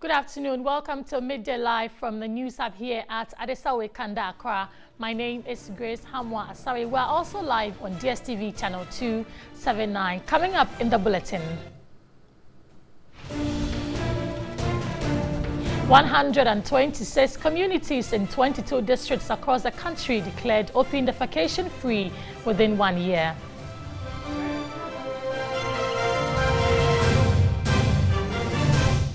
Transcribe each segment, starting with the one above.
Good afternoon. Welcome to Midday Live from the News Hub here at Adesawe, Kanda, Accra. My name is Grace Hamwa Asari. We're also live on DSTV channel 279. Coming up in the bulletin. 126 communities in 22 districts across the country declared open defecation free within 1 year.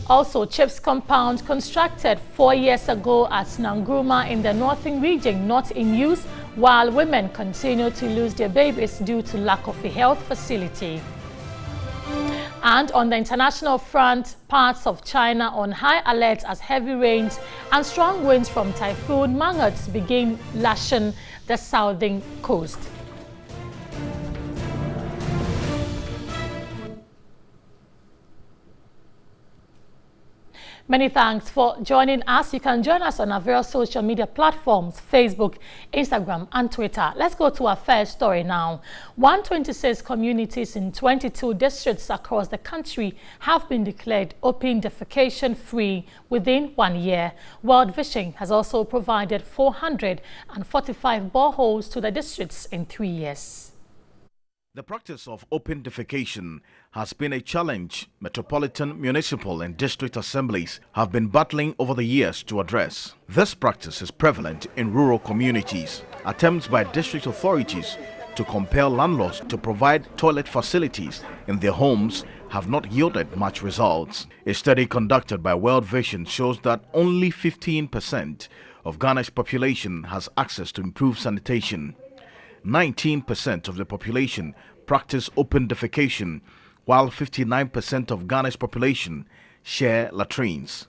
Also, CHIPS compound constructed 4 years ago at Nanguruma in the northern region not in use, while women continue to lose their babies due to lack of a health facility. And on the international front, parts of China on high alert as heavy rains and strong winds from Typhoon Mangots begin lashing the southern coast. Many thanks for joining us. You can join us on our various social media platforms, Facebook, Instagram, and Twitter. Let's go to our first story now. 126 communities in 22 districts across the country have been declared open defecation free within 1 year. World Vision has also provided 445 boreholes to the districts in 3 years. The practice of open defecation has been a challenge metropolitan, municipal and district assemblies have been battling over the years to address. This practice is prevalent in rural communities. Attempts by district authorities to compel landlords to provide toilet facilities in their homes have not yielded much results. A study conducted by World Vision shows that only 15% of Ghana's population has access to improved sanitation. 19% of the population practice open defecation, while 59% of Ghana's population share latrines.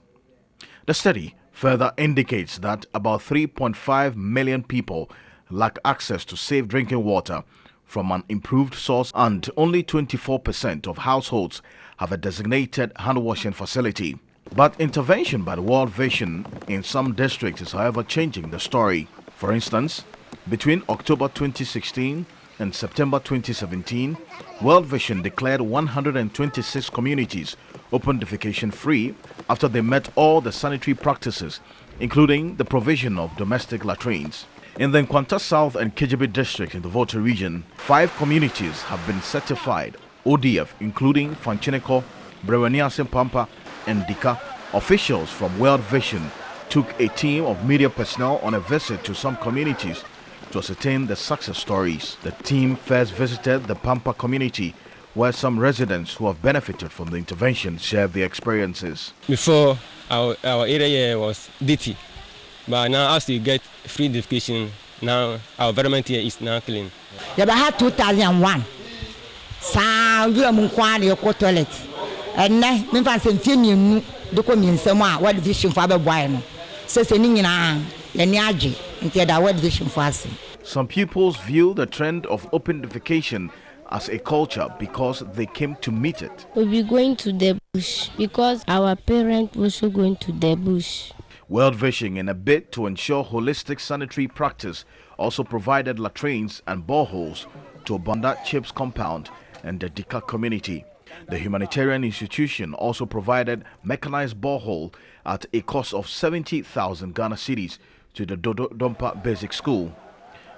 The study further indicates that about 3.5 million people lack access to safe drinking water from an improved source, and only 24% of households have a designated hand-washing facility. But intervention by the World Vision in some districts is, however, changing the story. For instance, between October 2016 and September 2017, World Vision declared 126 communities open defecation free after they met all the sanitary practices, including the provision of domestic latrines. In the Nkwanta South and Kijibi district in the Volta region, 5 communities have been certified ODF, including Fanchineko, Brewaniasin Pampa, and Dika. Officials from World Vision took a team of media personnel on a visit to some communities to ascertain the success stories. The team first visited the Pampa community, where some residents who have benefited from the intervention shared their experiences. Before, our area was dirty, but now as we get free defecation, now our environment here is now clean. You had 2001. So you are Munkwani, your toilet. And now, me fancy few do come in some World Vision for the wine. So sending in a Yaji. Some pupils view the trend of open defecation as a culture because they came to meet it. We'll be going to the bush because our parents were also going to the bush. World Vision, in a bid to ensure holistic sanitary practice, also provided latrines and boreholes to Banda CHIPS compound and the Dika community. The humanitarian institution also provided mechanized borehole at a cost of 70,000 Ghana cedis to the Dodo Dompa Basic School.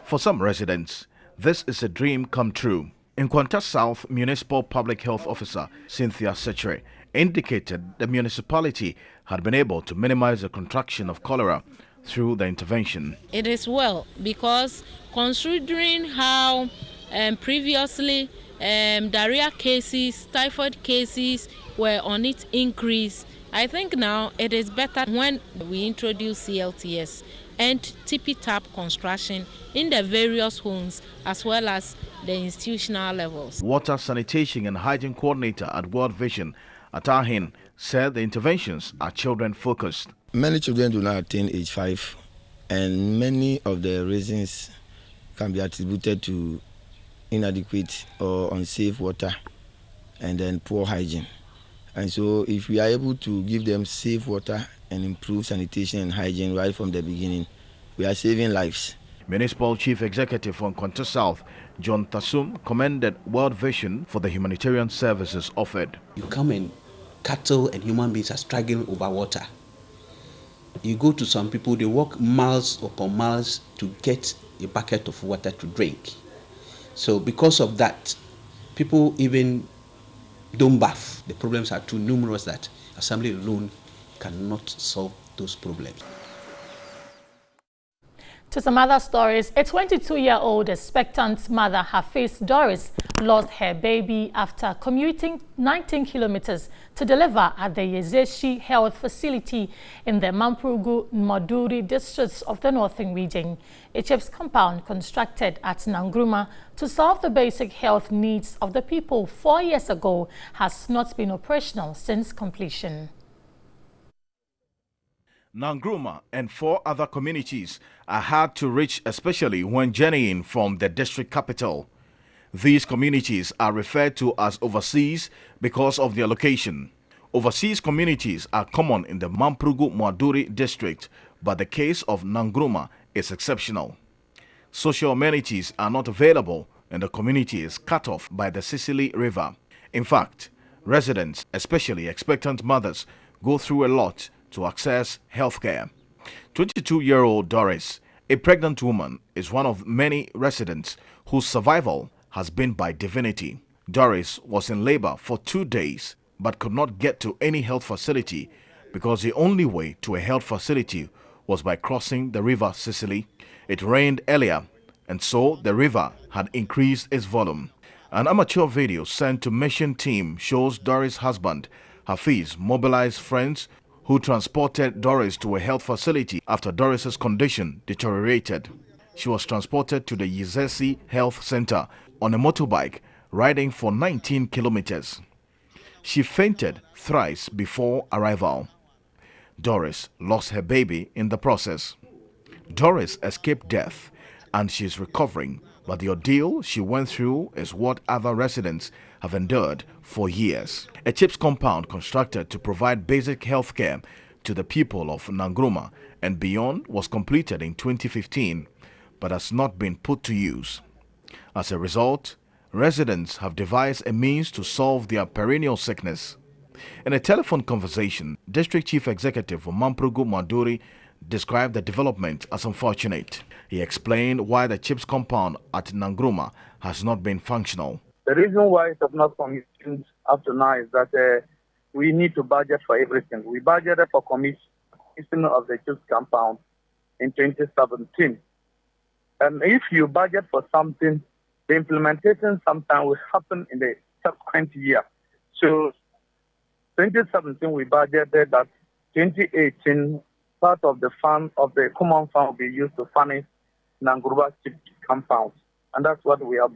For some residents, this is a dream come true. Nkwanta South Municipal Public Health Officer Cynthia Sechere indicated the municipality had been able to minimize the contraction of cholera through the intervention. It is well because considering how previously diarrhea cases, typhoid cases were on its increase, I think now it is better when we introduce CLTS and tippy-tap construction in the various homes as well as the institutional levels. Water, sanitation and hygiene coordinator at World Vision, Atahin, said the interventions are children-focused. Many children do not attain age 5, and many of the reasons can be attributed to inadequate or unsafe water and then poor hygiene. And so if we are able to give them safe water and improve sanitation and hygiene right from the beginning, we are saving lives. Municipal Chief Executive on Nkwanta South, John Tasum, commended World Vision for the humanitarian services offered. You come and cattle and human beings are struggling over water. You go to some people, they walk miles upon miles to get a bucket of water to drink. So because of that, people even don't bath. The problems are too numerous that assembly alone cannot solve those problems. To some other stories, a 22-year-old expectant mother, Hafiz Doris, lost her baby after commuting 19 kilometers to deliver at the Yezeshi Health Facility in the Mamprugu Maduri districts of the Northern Region. A CHIPS compound constructed at Nangruma to solve the basic health needs of the people 4 years ago has not been operational since completion. Nangruma and 4 other communities are hard to reach, especially when journeying from the district capital. These communities are referred to as overseas because of their location. Overseas communities are common in the Mamprugu Mwaduri district, but the case of Nangruma is exceptional. Social amenities are not available and the community is cut off by the Sicily River. In fact, residents, especially expectant mothers, go through a lot to access health care. 22-year-old Doris, a pregnant woman, is one of many residents whose survival has been by divinity. Doris was in labor for 2 days but could not get to any health facility because the only way to a health facility was by crossing the river Sicily. It rained earlier and so the river had increased its volume. An amateur video sent to mission team shows Doris' husband, Hafiz, mobilized friends who transported Doris to a health facility after Doris's condition deteriorated. She was transported to the Yezeshi Health Center on a motorbike, riding for 19 kilometers. She fainted thrice before arrival. Doris lost her baby in the process. Doris escaped death and she is recovering, but the ordeal she went through is what other residents have endured for years. A CHIPS compound constructed to provide basic health care to the people of Nangruma and beyond was completed in 2015, but has not been put to use. As a result, residents have devised a means to solve their perennial sickness. In a telephone conversation, District Chief Executive for Mamprugu Maduri described the development as unfortunate. He explained why the CHIPS compound at Nangruma has not been functional. The reason why it has not functioned up to now is that we need to budget for everything. We budgeted for commission of the CHIPS compound in 2017. And if you budget for something, the implementation sometimes will happen in the subsequent year. So 2017 we budgeted that 2018 part of the fund of the common fund will be used to furnish Nangruma CHIPS compound. And that's what we are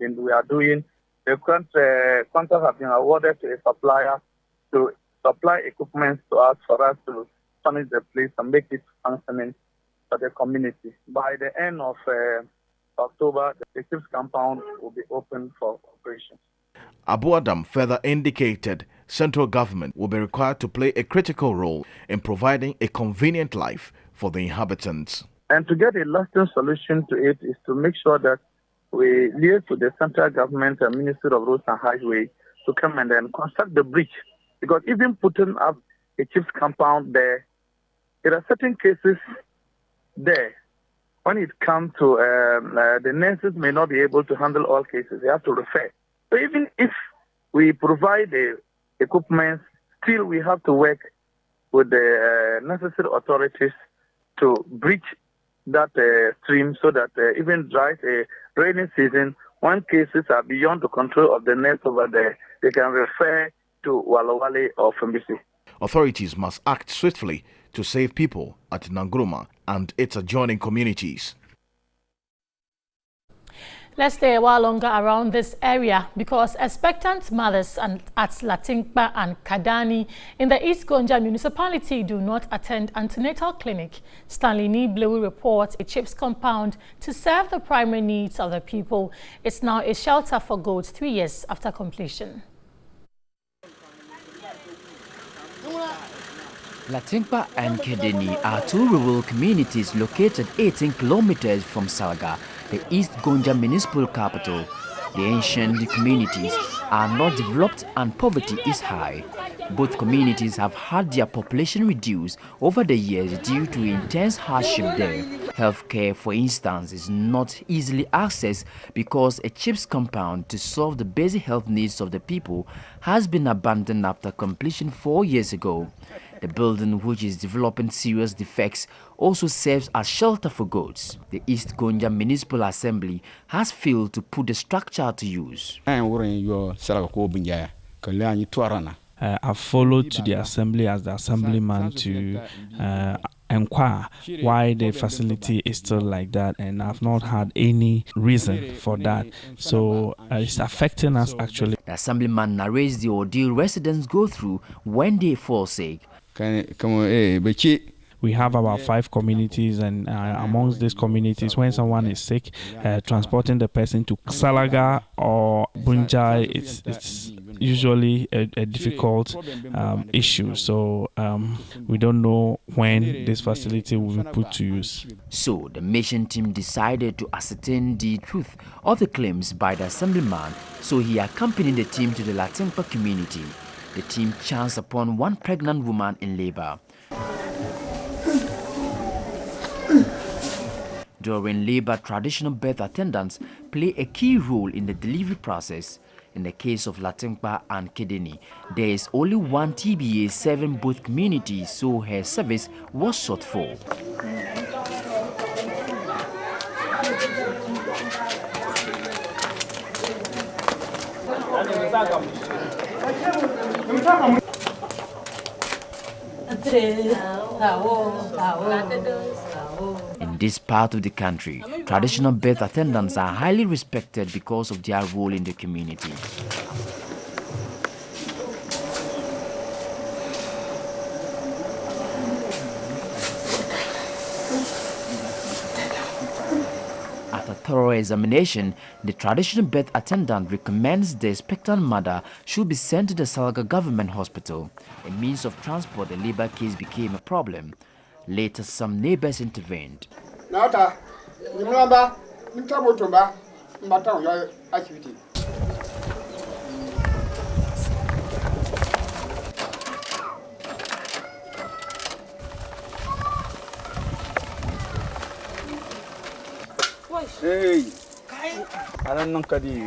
doing. The contract has been awarded to a supplier to supply equipment to us for us to furnish the place and make it functioning for the community. By the end of October, the CHIPS compound will be open for operation. Abu Adam further indicated central government will be required to play a critical role in providing a convenient life for the inhabitants. And to get a lasting solution to it is to make sure that we liaise with the central government and Ministry of Roads and Highways to come and then construct the bridge. Because even putting up a CHIPS compound there are certain cases there. When it comes to the nurses may not be able to handle all cases. They have to refer. So even if we provide the equipment, still we have to work with the necessary authorities to bridge that stream so that even dry rainy season, when cases are beyond the control of the nurse over there, they can refer to Walawale or Fembisi. Authorities must act swiftly to save people at Nangruma and its adjoining communities. Let's stay a while longer around this area because expectant mothers at Latinkpa and Kadani in the East Gonja municipality do not attend antenatal clinic. Stanley Niblewu reports a CHIPS compound to serve the primary needs of the people. It's now a shelter for goats 3 years after completion. Latinkpa and Kedeni are 2 rural communities located 18 kilometers from Salga, the East Gonja municipal capital. The ancient communities are not developed and poverty is high. Both communities have had their population reduced over the years due to intense hardship there. Healthcare, for instance, is not easily accessed because a CHIPS compound to solve the basic health needs of the people has been abandoned after completion 4 years ago. The building, which is developing serious defects, also serves as shelter for goats. The East Gonja Municipal Assembly has failed to put the structure to use. I followed to the assembly as the assemblyman to inquire why the facility is still like that, and I've not had any reason for that. So it's affecting us actually. The assemblyman narrates the ordeal residents go through when they fall sick. We have about 5 communities, and amongst these communities, when someone is sick, transporting the person to Salaga or Bunjai, it's usually a difficult issue. So we don't know when this facility will be put to use. So the mission team decided to ascertain the truth of the claims by the assemblyman, so he accompanied the team to the Latimpa community. The team chanced upon one pregnant woman in labor. During labor, traditional birth attendants play a key role in the delivery process. In the case of Latimpa and Kedeni, there is only one TBA serving both communities, so her service was sought for. In this part of the country, traditional birth attendants are highly respected because of their role in the community. After thorough examination, the traditional birth attendant recommends the expectant mother should be sent to the Salaga government hospital. A means of transport, the labor case became a problem. Later, some neighbors intervened. Hey, I don't know Kadi.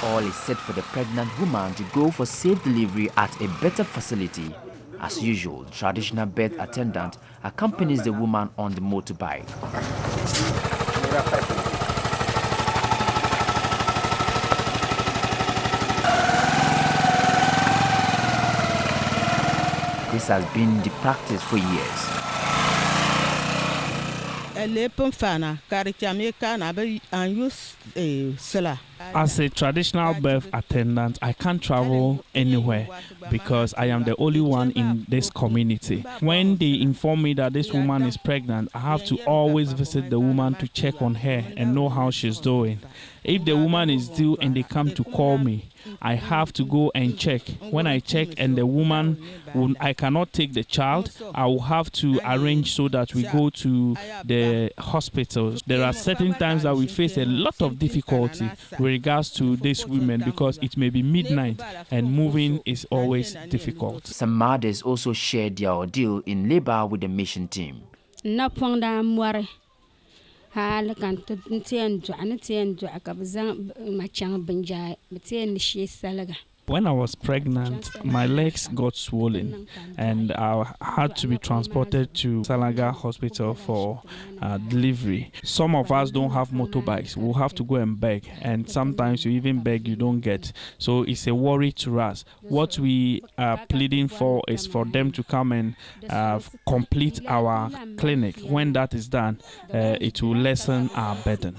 All is set for the pregnant woman to go for safe delivery at a better facility. As usual, traditional birth attendant accompanies the woman on the motorbike. This has been the practice for years. As a traditional birth attendant, I can't travel anywhere because I am the only one in this community. When they inform me that this woman is pregnant, I have to always visit the woman to check on her and know how she's doing. If the woman is due and they come to call me, I have to go and check. When I check and the woman, I cannot take the child, I will have to arrange so that we go to the hospital. There are certain times that we face a lot of difficulty with regards to these women because it may be midnight and moving is always difficult. Some mothers also shared their ordeal in labor with the mission team. When I was pregnant, my legs got swollen and I had to be transported to Salaga Hospital for delivery. Some of us don't have motorbikes. We'll have to go and beg, and sometimes you even beg, you don't get. So it's a worry to us. What we are pleading for is for them to come and complete our clinic. When that is done, it will lessen our burden.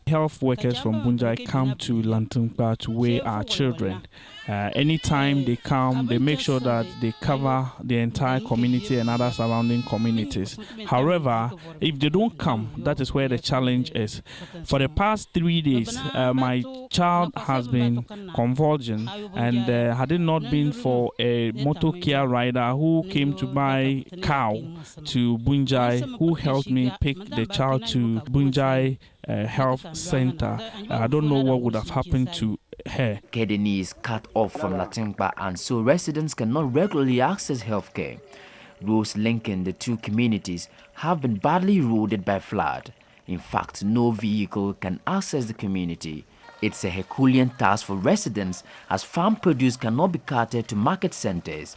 Health workers from Bunjai come to Lantumpa to weigh our children. Anytime they come, they make sure that they cover the entire community and other surrounding communities. However, if they don't come, that is where the challenge is. For the past 3 days, my child has been convulsing, and had it not been for a motor care rider who came to buy cow to Bunjai, who helped me pick the child to Bunjai Health Center, I don't know what would have happened to her. Kidney is cut off from Latimpa, and so residents cannot regularly access healthcare. Roads linking the two communities have been badly eroded by flood. In fact, no vehicle can access the community. It's a Herculean task for residents, as farm produce cannot be carted to market centers.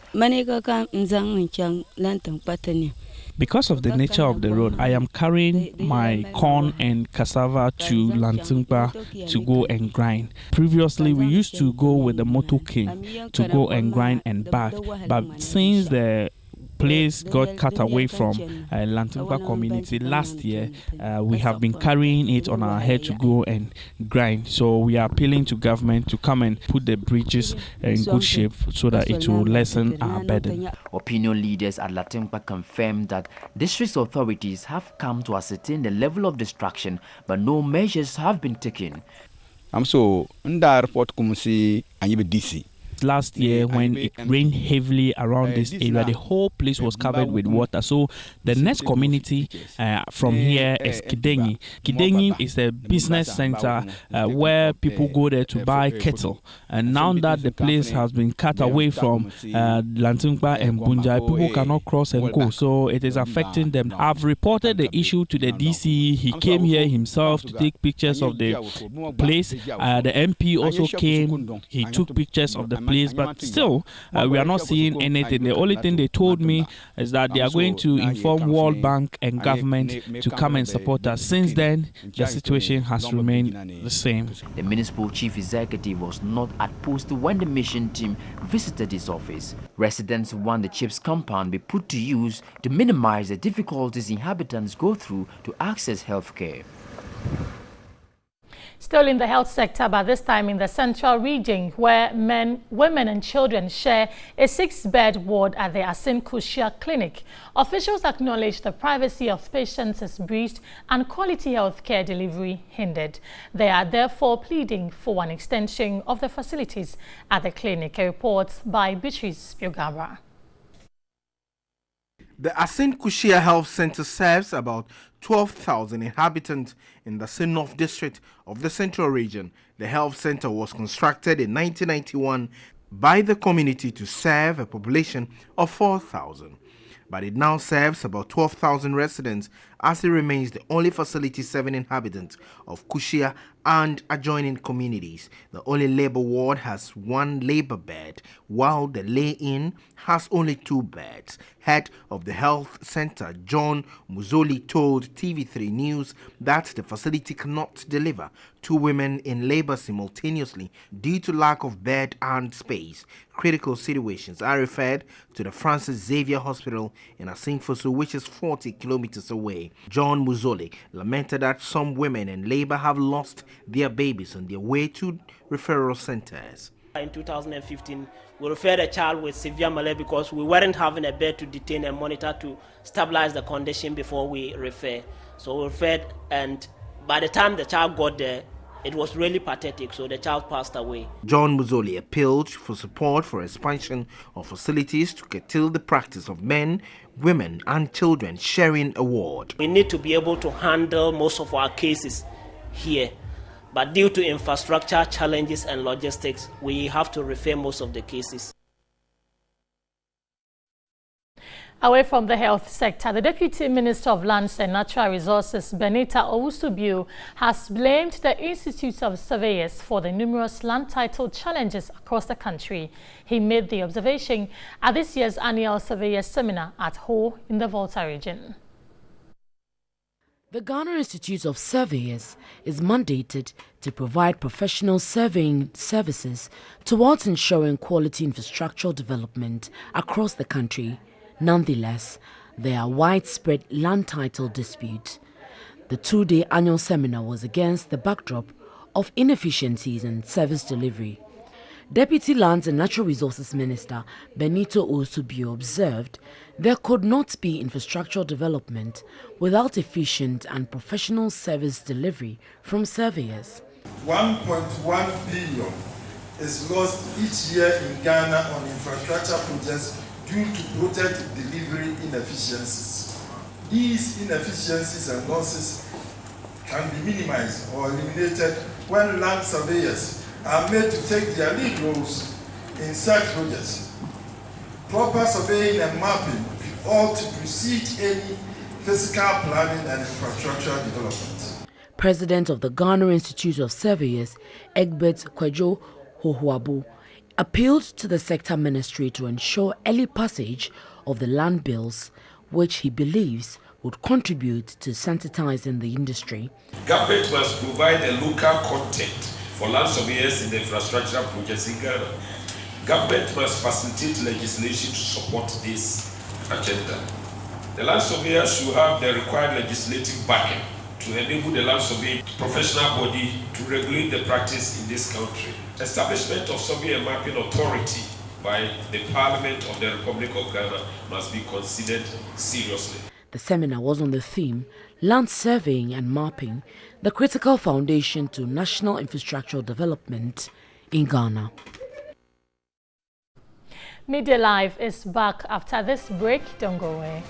Because of the nature of the road, I am carrying my corn and cassava to Lantumpa to go and grind. Previously, we used to go with the motor king to go and grind and back, but since the place got cut away from Lantumpa community last year, we have been carrying it on our head to go and grind. So we are appealing to government to come and put the bridges in good shape so that it will lessen our burden. Opinion leaders at Latimpa confirmed that district authorities have come to ascertain the level of destruction, but no measures have been taken. I'm so under report kumsi anyibe DC. Last year, when it rained heavily around this area, the whole place was covered with water. So the next community from here is Kidengi. Kidengi is a business center where people go there to buy cattle. And now that the place has been cut away from Lantumpa and Bunjai, people cannot cross and go. So it is affecting them. I've reported the issue to the DC. He came here himself to take pictures of the place. The MP also came. He took pictures of the place, but still we are not seeing anything. The only thing they told me is that they are going to inform World Bank and government to come and support us. Since then, the situation has remained the same. The municipal chief executive was not at post when the mission team visited his office. Residents want the chief's compound be put to use to minimize the difficulties inhabitants go through to access health care. Still in the health sector, but this time in the central region, where men, women and children share a 6-bed ward at the Asin Kushia Clinic. Officials acknowledge the privacy of patients is breached and quality health care delivery hindered. They are therefore pleading for an extension of the facilities at the clinic. A report by Beatrice Piogabra. The Asin Kushia Health Center serves about 12,000 inhabitants in the North District of the Central Region. The health center was constructed in 1991 by the community to serve a population of 4,000. But it now serves about 12,000 residents, as it remains the only facility serving inhabitants of Kushia and adjoining communities. The only labor ward has 1 labor bed, while the lay-in has only 2 beds. Head of the health center, John Muzoli, told TV3 News that the facility cannot deliver 2 women in labor simultaneously due to lack of bed and space. Critical situations are referred to the Francis Xavier Hospital in Asinfosu, which is 40 kilometers away. John Muzoli lamented that some women in labor have lost their babies on their way to referral centers. In 2015, we referred a child with severe malaria because we weren't having a bed to detain and monitor to stabilize the condition before we refer. So we referred, and by the time the child got there, it was really pathetic, so the child passed away. John Muzoli appealed for support for expansion of facilities to curtail the practice of men, women and children sharing a ward. We need to be able to handle most of our cases here, but due to infrastructure challenges and logistics, we have to refer most of the cases. Away from the health sector, the Deputy Minister of Lands and Natural Resources, Benita Owusu-Biu, has blamed the Institute of Surveyors for the numerous land title challenges across the country. He made the observation at this year's annual Surveyors Seminar at Ho in the Volta region. The Ghana Institute of Surveyors is mandated to provide professional surveying services towards ensuring quality infrastructural development across the country. Nonetheless, there are widespread land title disputes. The two-day annual seminar was against the backdrop of inefficiencies in service delivery. Deputy Lands and Natural Resources Minister Benito Osubio observed there could not be infrastructural development without efficient and professional service delivery from surveyors. 1.1 billion is lost each year in Ghana on infrastructure projects due to project delivery inefficiencies. These inefficiencies and losses can be minimized or eliminated when land surveyors are made to take their lead roles in such projects. Proper surveying and mapping ought to precede any physical planning and infrastructure development. President of the Ghana Institute of Surveyors, Egbert Kwadwo Hohoabu, appealed to the sector ministry to ensure early passage of the land bills, which he believes would contribute to sensitizing the industry. Government must provide a local content for land surveyors in the infrastructure projects in Ghana. Government must facilitate legislation to support this agenda. The land surveyors should have the required legislative backing to enable the land survey professional body to regulate the practice in this country. Establishment of survey and mapping authority by the Parliament of the Republic of Ghana must be considered seriously. The seminar was on the theme Land Surveying and Mapping, the critical foundation to national infrastructural development in Ghana. Midday Live is back after this break. Don't go away.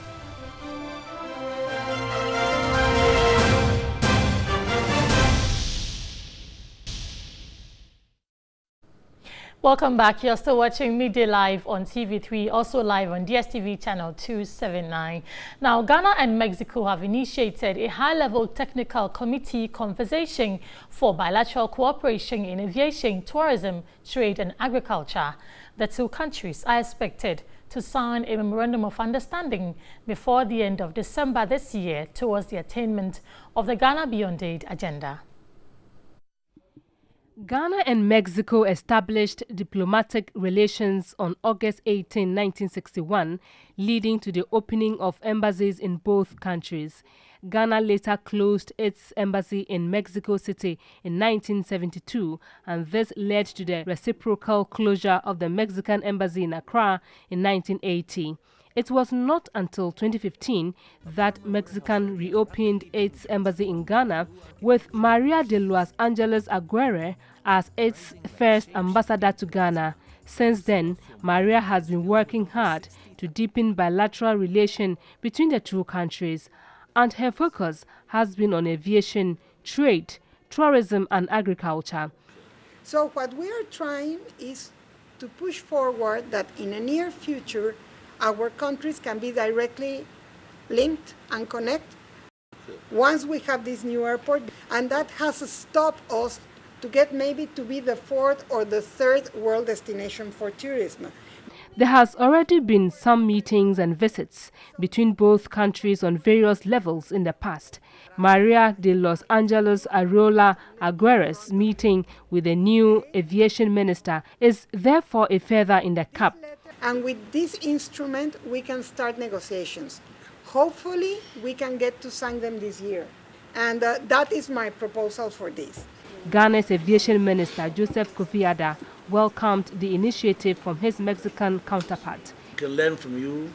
Welcome back. You're still watching Midday Live on TV3, also live on DSTV channel 279. Now, Ghana and Mexico have initiated a high-level technical committee conversation for bilateral cooperation in aviation, tourism, trade and agriculture. The two countries are expected to sign a memorandum of understanding before the end of December this year towards the attainment of the Ghana Beyond Aid agenda. Ghana and Mexico established diplomatic relations on August 18, 1961, leading to the opening of embassies in both countries. Ghana later closed its embassy in Mexico City in 1972, and this led to the reciprocal closure of the Mexican embassy in Accra in 1980. It was not until 2015 that Mexican reopened its embassy in Ghana, with Maria de Los Angeles Aguirre as its first ambassador to Ghana. Since then, Maria has been working hard to deepen bilateral relations between the two countries, and her focus has been on aviation, trade, tourism and agriculture. So what we are trying is to push forward that in the near future our countries can be directly linked and connect once we have this new airport, and that has stopped us to get maybe to be the fourth or the third world destination for tourism. There has already been some meetings and visits between both countries on various levels in the past. Maria de Los Angeles Arola Aguirre's meeting with the new aviation minister is therefore a feather in the cap. And with this instrument, we can start negotiations. Hopefully, we can get to sign them this year. And that is my proposal for this. Ghana's aviation minister, Joseph Kofi Adda, welcomed the initiative from his Mexican counterpart. We can learn from you,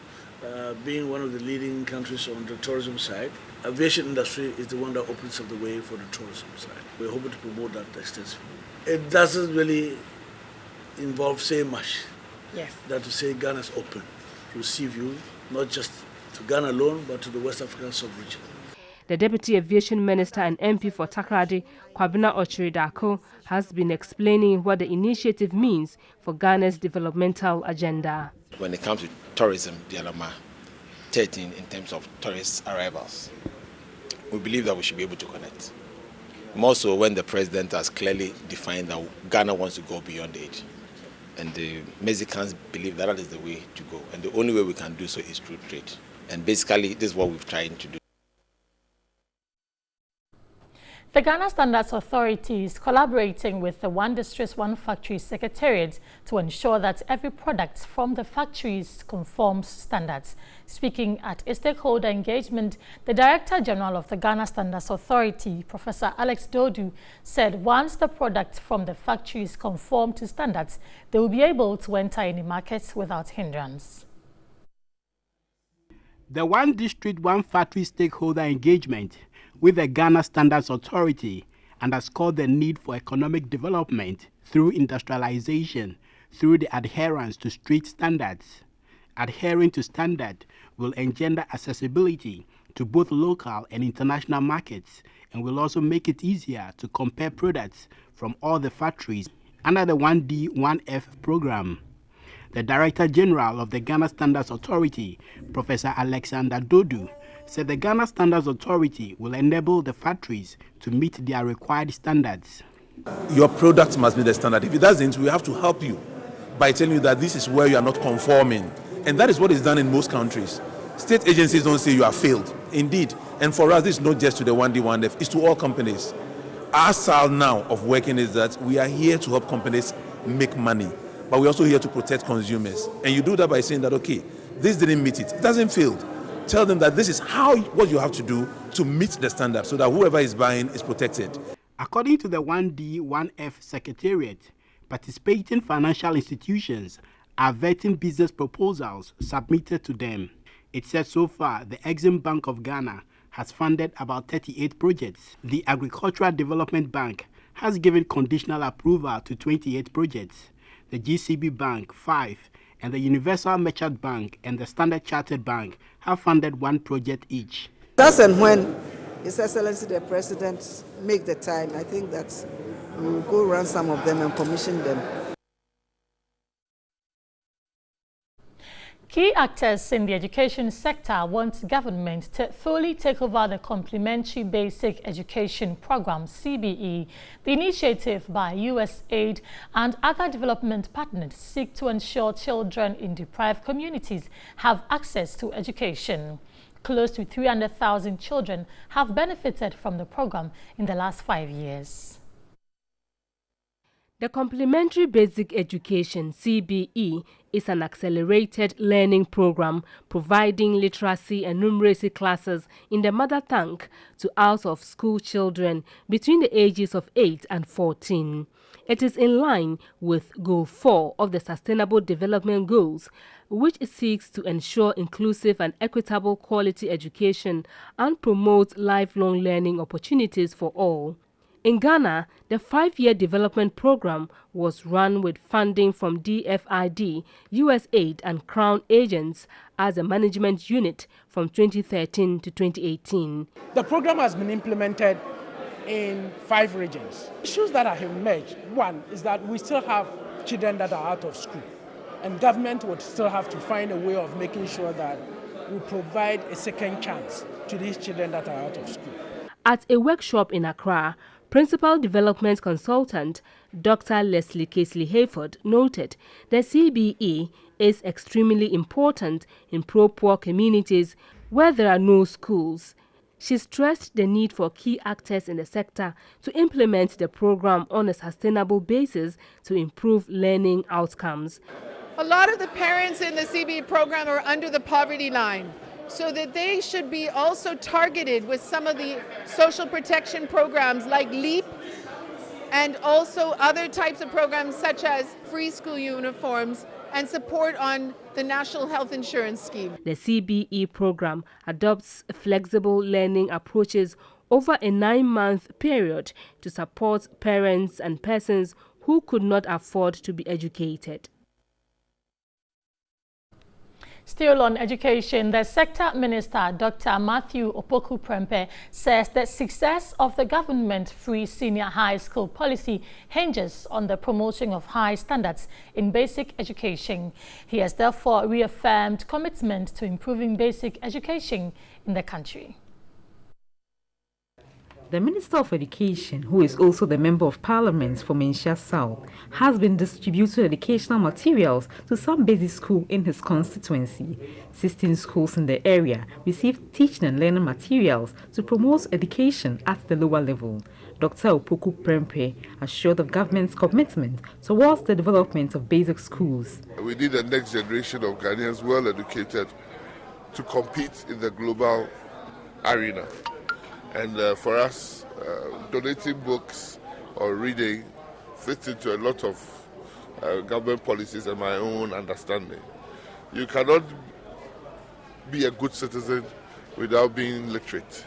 being one of the leading countries on the tourism side. Aviation industry is the one that opens up the way for the tourism side. We're hoping to promote that extensively. It doesn't really involve saying much. Yes. That to say Ghana is open to receive you, not just to Ghana alone, but to the West African sub-region. The Deputy Aviation Minister and MP for Takoradi, Kwabena Ochiridako, has been explaining what the initiative means for Ghana's developmental agenda. When it comes to tourism, Dialama 13 in terms of tourist arrivals, we believe that we should be able to connect. More so when the President has clearly defined that Ghana wants to go beyond aid. And the Mexicans believe that is the way to go. And the only way we can do so is through trade. And basically, this is what we've tried to do. The Ghana Standards Authority is collaborating with the One District, One Factory Secretariat to ensure that every product from the factories conforms standards. Speaking at a stakeholder engagement, the Director General of the Ghana Standards Authority, Professor Alex Dodu, said once the products from the factories conform to standards, they will be able to enter any markets without hindrance. The One District, One Factory stakeholder engagement with the Ghana Standards Authority underscored the need for economic development through industrialization, through the adherence to strict standards. Adhering to standard will engender accessibility to both local and international markets and will also make it easier to compare products from all the factories under the 1D, 1F program. The Director General of the Ghana Standards Authority, Professor Alexander Dodu, said the Ghana Standards Authority will enable the factories to meet their required standards. Your product must be the standard. If it doesn't, we have to help you by telling you that this is where you are not conforming. And that is what is done in most countries. State agencies don't say you have failed. Indeed. And for us, this is not just to the 1D, 1F, it's to all companies. Our style now of working is that we are here to help companies make money, but we're also here to protect consumers. And you do that by saying that, okay, this didn't meet it. It doesn't fail. Tell them that this is what you have to do to meet the standard so that whoever is buying is protected. According to the 1D, 1F Secretariat, participating financial institutions are vetting business proposals submitted to them. It says so far the Exim Bank of Ghana has funded about 38 projects. The Agricultural Development Bank has given conditional approval to 28 projects. The GCB Bank, 5, and the Universal Merchant Bank and the Standard Chartered Bank have funded 1 project each. That's and when His Excellency the President make the time, I think that we will go around some of them and commission them. Key actors in the education sector want government to fully take over the Complementary Basic Education Program, CBE. The initiative by USAID and other development partners seek to ensure children in deprived communities have access to education. Close to 300,000 children have benefited from the program in the last 5 years. The Complementary Basic Education, CBE, is an accelerated learning program providing literacy and numeracy classes in the mother tongue to out-of-school children between the ages of 8 and 14. It is in line with Goal 4 of the Sustainable Development Goals, which seeks to ensure inclusive and equitable quality education and promote lifelong learning opportunities for all. In Ghana, the 5-year development program was run with funding from DFID, USAID and Crown agents as a management unit from 2013 to 2018. The program has been implemented in 5 regions. Issues that have emerged, one is that we still have children that are out of school, and government would still have to find a way of making sure that we provide a second chance to these children that are out of school. At a workshop in Accra, Principal Development Consultant Dr. Leslie Casely-Hayford noted that CBE is extremely important in poor communities where there are no schools. She stressed the need for key actors in the sector to implement the program on a sustainable basis to improve learning outcomes. A lot of the parents in the CBE program are under the poverty line, so that they should be also targeted with some of the social protection programs like LEAP and also other types of programs such as free school uniforms and support on the National Health Insurance Scheme. The CBE program adopts flexible learning approaches over a 9-month period to support parents and persons who could not afford to be educated. Still on education, the Sector Minister, Dr. Matthew Opoku-Prempeh, says the success of the government-free senior high school policy hinges on the promotion of high standards in basic education. He has therefore reaffirmed commitment to improving basic education in the country. The Minister of Education, who is also the Member of Parliament for Menchia South, has been distributing educational materials to some basic schools in his constituency. 16 schools in the area received teaching and learning materials to promote education at the lower level. Dr. Opoku Prempeh assured of government's commitment towards the development of basic schools. We need a next generation of Ghanaians well educated to compete in the global arena. And for us, donating books or reading fits into a lot of government policies and my own understanding. You cannot be a good citizen without being literate.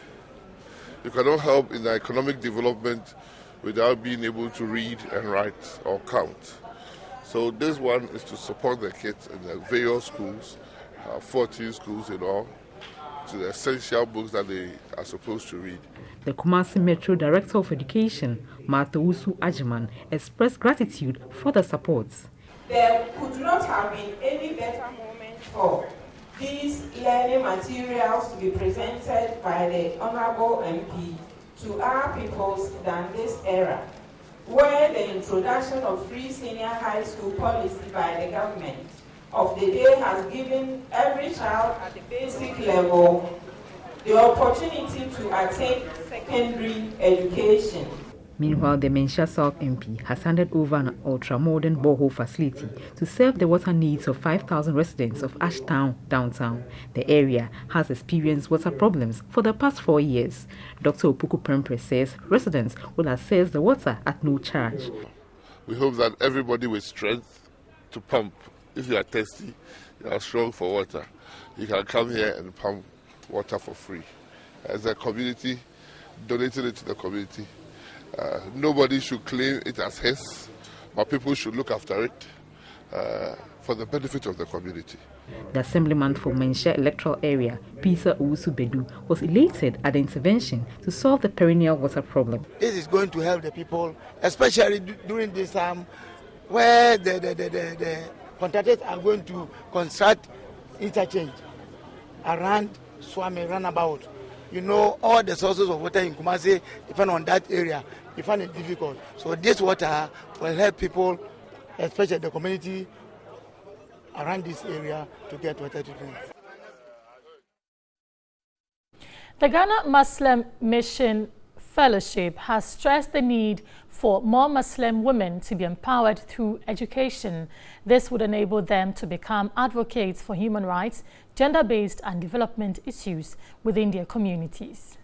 You cannot help in the economic development without being able to read and write or count. So this one is to support the kids in the various schools, 14 schools in all, to the essential books that they are supposed to read. The Kumasi Metro Director of Education, Matausu Ajiman, expressed gratitude for the support. There could not have been any better moment for these learning materials to be presented by the Honorable MP to our peoples than this era, where the introduction of free senior high school policy by the government of the day has given every child at the basic level the opportunity to attain secondary education. Meanwhile, the Menchia South MP has handed over an ultra-modern borehole facility to serve the water needs of 5,000 residents of Ashtown downtown. The area has experienced water problems for the past 4 years. Dr. Opoku Prempeh says residents will access the water at no charge. We hope that everybody with strength to pump. If you are thirsty, you are strong for water, you can come here and pump water for free. As a community, donating it to the community. Nobody should claim it as his, but people should look after it for the benefit of the community. The Assemblyman for Menchia electoral area, Pisa Owusu Bedu, was elated at the intervention to solve the perennial water problem. This is going to help the people, especially during this time where the contractors are going to construct interchange around Swami Runabout. You know, all the sources of water in Kumasi depend on that area. You find it difficult. So this water will help people, especially the community around this area, to get water to drink. The Ghana Muslim Mission Fellowship has stressed the need for more Muslim women to be empowered through education. This would enable them to become advocates for human rights, gender-based and development issues within their communities.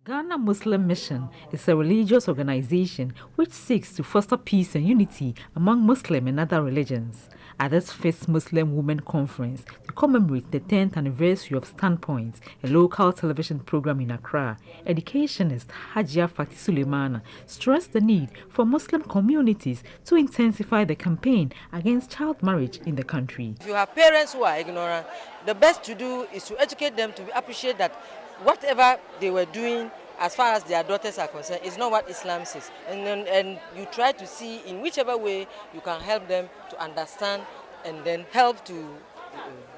The Ghana Muslim Mission is a religious organization which seeks to foster peace and unity among Muslim and other religions. At this 5th Muslim Women Conference to commemorate the 10th anniversary of Standpoint, a local television program in Accra, educationist Hajia Fati Suleimana stressed the need for Muslim communities to intensify the campaign against child marriage in the country. If you have parents who are ignorant, the best to do is to educate them to appreciate that whatever they were doing as far as their daughters are concerned is not what Islam says. And you try to see in whichever way you can help them to understand and then help to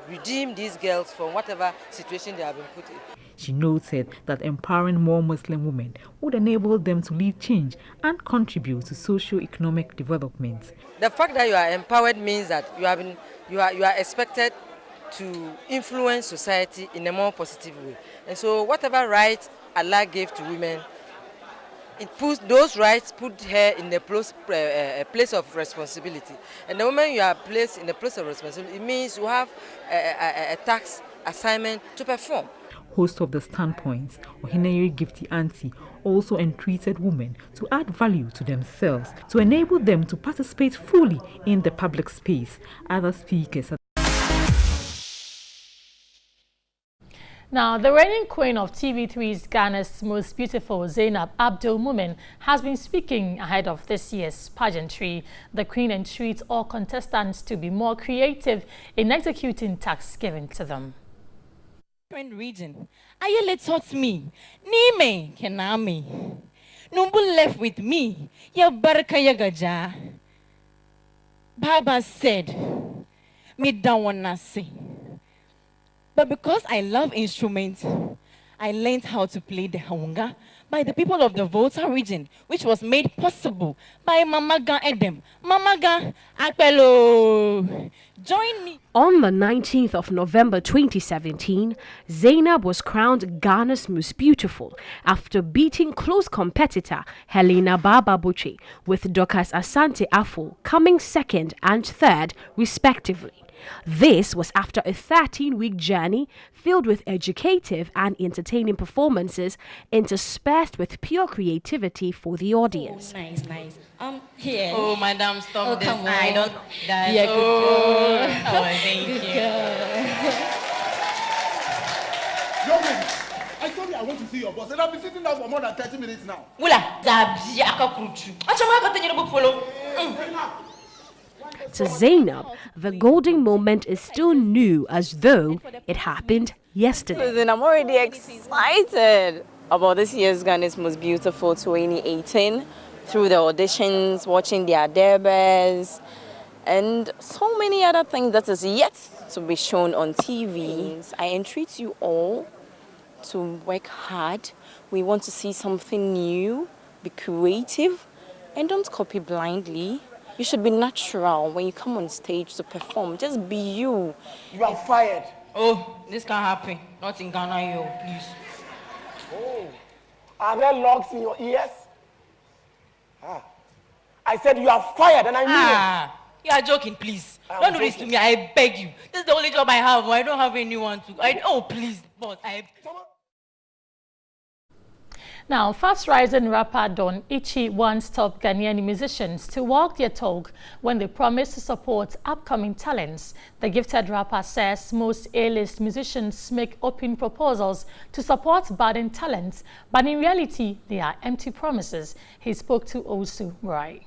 redeem these girls from whatever situation they have been put in. She noted that empowering more Muslim women would enable them to lead change and contribute to socio-economic development. The fact that you are empowered means that you are expected to influence society in a more positive way. And so whatever rights Allah gave to women, it puts those rights put her in a place of responsibility. And the moment you are placed in a place of responsibility, it means you have a task assignment to perform. Host of the Standpoint, Ohineyeri Gifty Auntie, also entreated women to add value to themselves to enable them to participate fully in the public space. Other speakers. Now, the reigning queen of TV3's Ghana's Most Beautiful, Zainab Abdul Mumin, has been speaking ahead of this year's pageantry. The queen entreats all contestants to be more creative in executing tasks given to them. Region, Ayele taught me, Nime Kenami, Numbu left with me, Ya Baraka Yagaja. Baba said, me don't wanna sing. But because I love instruments, I learned how to play the haunga, by the people of the Volta region, which was made possible by Mama Gan Edem. Mama Gan Akpelo. Join me. On the 19th of November 2017, Zainab was crowned Ghana's most beautiful after beating close competitor Helena Baba Buchi, with Dorcas Asante Afo coming second and third respectively. This was after a 13-week journey filled with educative and entertaining performances interspersed with pure creativity for the audience. Oh, nice. Here. Oh, madam, stop this. Come on. I don't. That. Yeah, oh, thank you. Young lady, I told you I want to see your boss, and I've been sitting down for more than 30 minutes now. Wula, Zabi, Akakruchu. Achama continue to follow. To Zainab, the golden moment is still new as though it happened yesterday. Listen, I'm already excited about this year's Ghana's Most Beautiful 2018 through the auditions, watching their debuts, and so many other things that is yet to be shown on TV. I entreat you all to work hard. We want to see something new, be creative, and don't copy blindly. You should be natural when you come on stage to perform. Just be you. You are fired. Oh, this can't happen. Not in Ghana, yo, please. Oh, are there locks in your ears? I said you are fired, and I mean it. You are joking, please. Don't do this to me. I beg you. This is the only job I have. I don't have anyone to. Oh, please, boss. Now, fast-rising rapper Don Ichi wants top Ghanaian musicians to walk their talk when they promise to support upcoming talents. The gifted rapper says most A-list musicians make open proposals to support budding talents, but in reality, they are empty promises. He spoke to Osu Rai.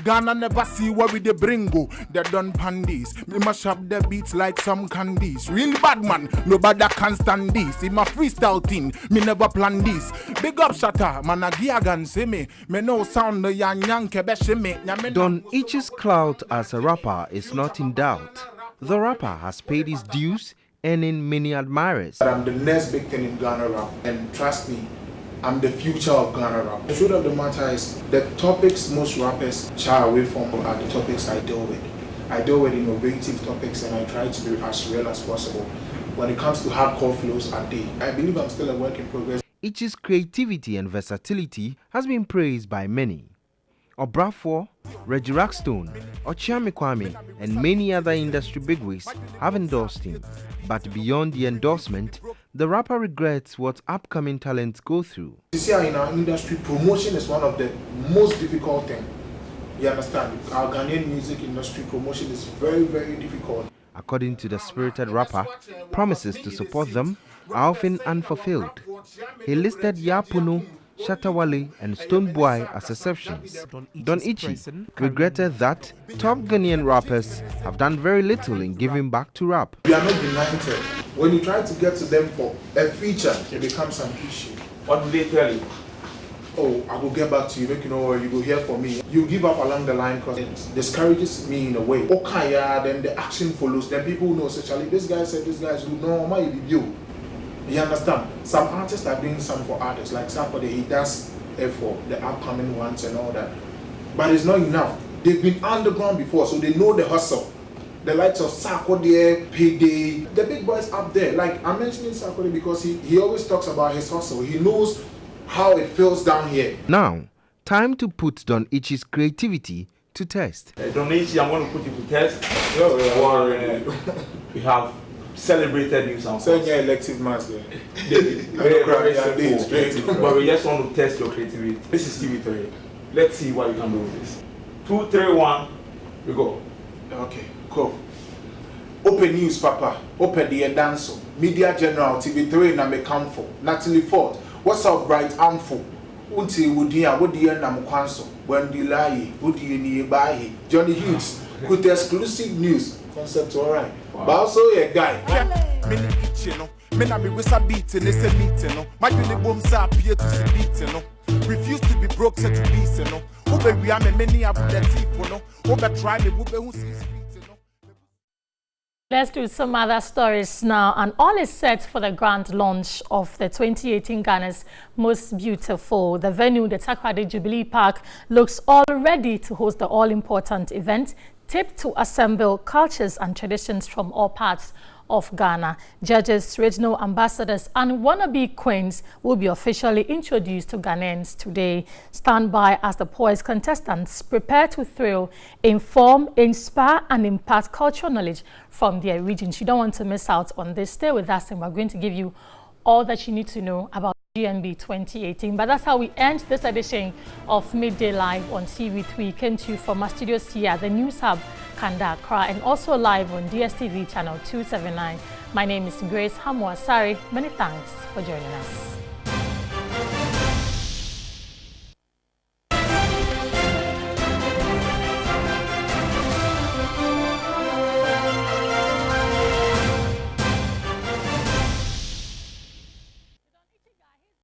Ghana never see what we they bringo. They done pandies. Me mash up the beats like some candies. Real bad man, nobody can stand this. In my freestyle thing, me never plan this. Big up Shatta, man a giagan say me. Me no sound the yang kebeshi me. Don Ichi's clout as a rapper is not in doubt. The rapper has paid his dues, earning many admirers. I'm the next big thing in Ghana rap, and trust me, I'm the future of Ghana rap. The truth of the matter is, the topics most rappers shy away from are the topics I deal with. I deal with innovative topics and I try to be as real as possible. When it comes to hardcore flows, I believe I'm still a work in progress. Ichi's creativity and versatility has been praised by many. Obrafour, Reggie Rackstone, Ochiame Kwame, and many other industry bigwigs have endorsed him. But beyond the endorsement, the rapper regrets what upcoming talents go through. You see, in our industry, promotion is one of the most difficult things. You understand? Our Ghanaian music industry promotion is very, very difficult. According to the spirited rapper, promises to support them are often unfulfilled. He listed Yapunu, Shatawale and Stonebwoy as exceptions. Don Ichi regretted that top Ghanaian rappers have done very little in giving back to rap. We are not united. When you try to get to them for a feature, it becomes an issue. What do they tell you? Oh, I will get back to you, make you know where you go hear from me. You give up along the line because it discourages me in a way. Okay, yeah, then the action follows. Then people know, especially this guy said this guy's good. No, my you. You understand? Some artists are doing some for others, like Sapode, he does it for the upcoming ones and all that. But it's not enough. They've been underground before, so they know the hustle. The likes of Sarkodie, Payday, the big boys up there. Like I'm mentioning Sarkodie because he always talks about his hustle. He knows how it feels down here. Now, time to put Don Ichi's creativity to test. Don Ichi, I'm going to put you to test. We have celebrated you some. Send your elective mass there. But we just want to test your creativity. This is TV3. Let's see what you can do with this. 2, 3, 1, we go. Okay, cool. Open news, Papa. Open the dance. Media General TV3 na me come for. Natalie Ford. What's up, bright amfo? Unti wudia wudia na mkwanso. Wendy Lai wudia ni bahi. Johnny Hughes with exclusive news. Concept alright. Wow. But also a guy. Refuse to be broke to peace, you know. We are many of the people, no. Over try me, Let's do some other stories now, and all is set for the grand launch of the 2018 Ghana's Most Beautiful. The venue, the Takoradi Jubilee Park, looks all ready to host the all-important event, tipped to assemble cultures and traditions from all parts of Ghana. Judges, regional ambassadors and wannabe queens will be officially introduced to Ghanaians today. Stand by as the poised contestants prepare to thrill, inform, inspire and impart cultural knowledge from their regions. You don't want to miss out on this. Stay with us and we're going to give you all that you need to know about GNB 2018. But that's how we end this edition of Midday Live on TV3. Came to you from our studios here at the News Hub, Kanda, Accra, and also live on DSTV channel 279. My name is Grace Hamwasari. Many thanks for joining us.